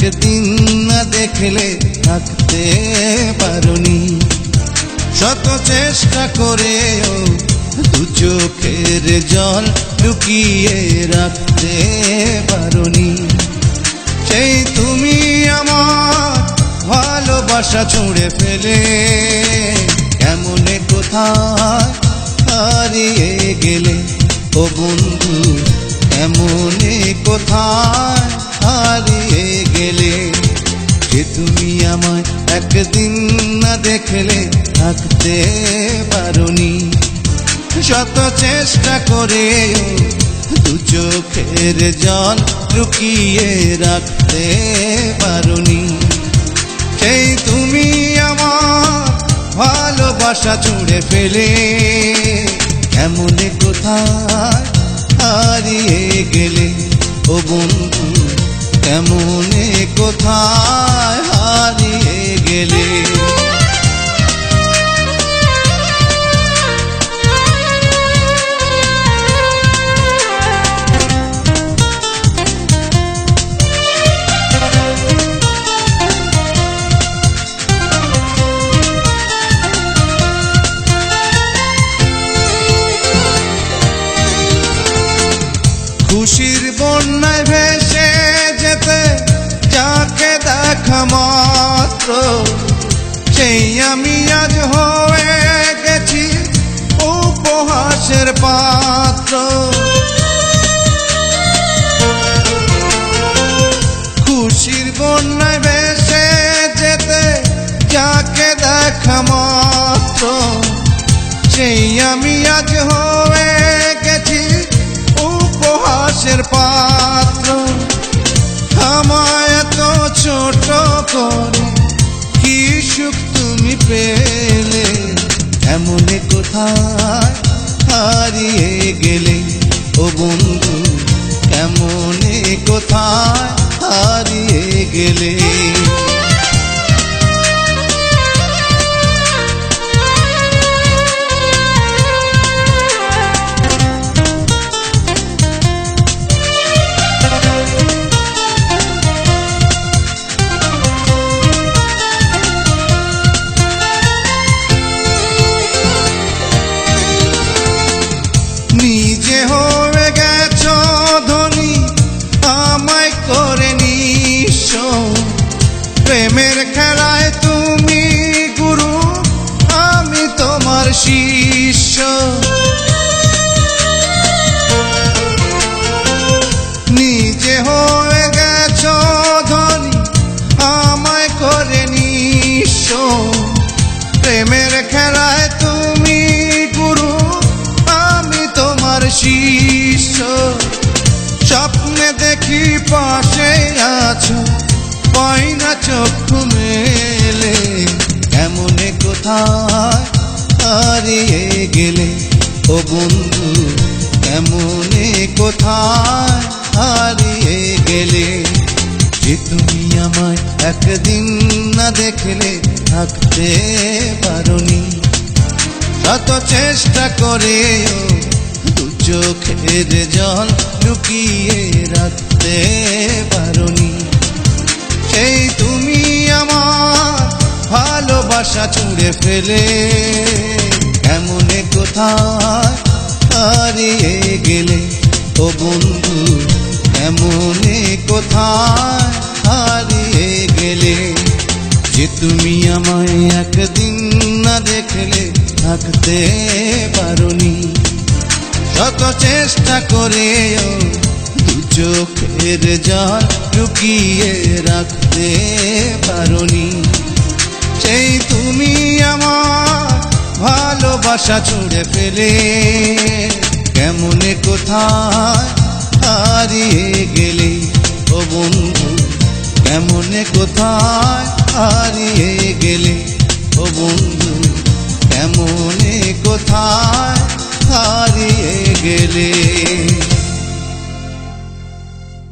একদিন না দেখলে থাকতে পারোনি। শত চেষ্টা করেও দু চোখের জল লুকিয়ে রাখতে পারোনি। সেই তুমি আমার ভালোবাসা ছুঁড়ে ফেলে কেমনে কোথায় হারিয়ে গেলে ও বন্ধু, কেমনে কোথায় হারিয়ে গেলে। যে তুমি আমায় একদিন না দেখলে থাকতে পারোনি। শত চেষ্টা করেও দু চোখের জল লুকিয়ে রাখতে পারোনি। সেই তুমি আমার ভালোবাসা ছুঁড়ে ফেলে কেমনে কোথায় হারিয়ে গেলে ও বন্ধু, কেমনে কোথায় হারিয়ে গেলে। খুশির বন্যায় ভেসে যেতে যাকে দেখা মাত্র, সেই আমি আজ হয়ে গেছি উপহাসের পাত্র। খুশির বন্যায় ভেসে যেতে যাকে দেখা মাত্র, সেই আমি আজ হয়ে গেছি উপহাসের পাত্র। আমায় এত ছোট করে কি সুখ তুমি পেলে, এমনে কোথায় হারিয়ে গেলে ও বন্ধু, কেমনে কোথায় হারিয়ে গেলে। নিজে হয়ে গেছ ধনী আমায় করে নিঃস্ব, প্রেমের খেলায় তুমি গুরু আমি তোমার শিষ্য। নিজে হয়ে গেছ ধনী আমায় করে নিঃস্ব, প্রেমের খেলায় তুমি গুরু শিষ্য। স্বপ্নে দেখি পাশে আছো পাই না চক্ষু মেলে, কেমনে কোথায় হারিয়ে গেলে ও বন্ধু, কেমনে কোথায় হারিয়ে গেলে। যে তুমি আমায় একদিন না দেখলে থাকতে পারোনি। শত চেষ্টা করেও দু চোখের জল লুকিয়ে রাখতে পারোনি। সেই তুমি আমার ভালোবাসা ছুঁড়ে ফেলে কেমনে কোথায় হারিয়ে গেলে ও বন্ধু, কেমনে কোথায় হারিয়ে গেলে। যে তুমি আমায় একদিন না দেখলে থাকতে পারোনি। শত চেষ্টা করেও দু চোখের জল লুকিয়ে রাখতে পারোনি। সেই তুমি আমার ভালোবাসা ছুঁড়ে ফেলে কেমনে কোথায় হারিয়ে গেলে ও বন্ধু, কেমনে কোথায় হারিয়ে গেলে ও বন্ধু, কেমনে কোথায় হারিয়ে গেলে।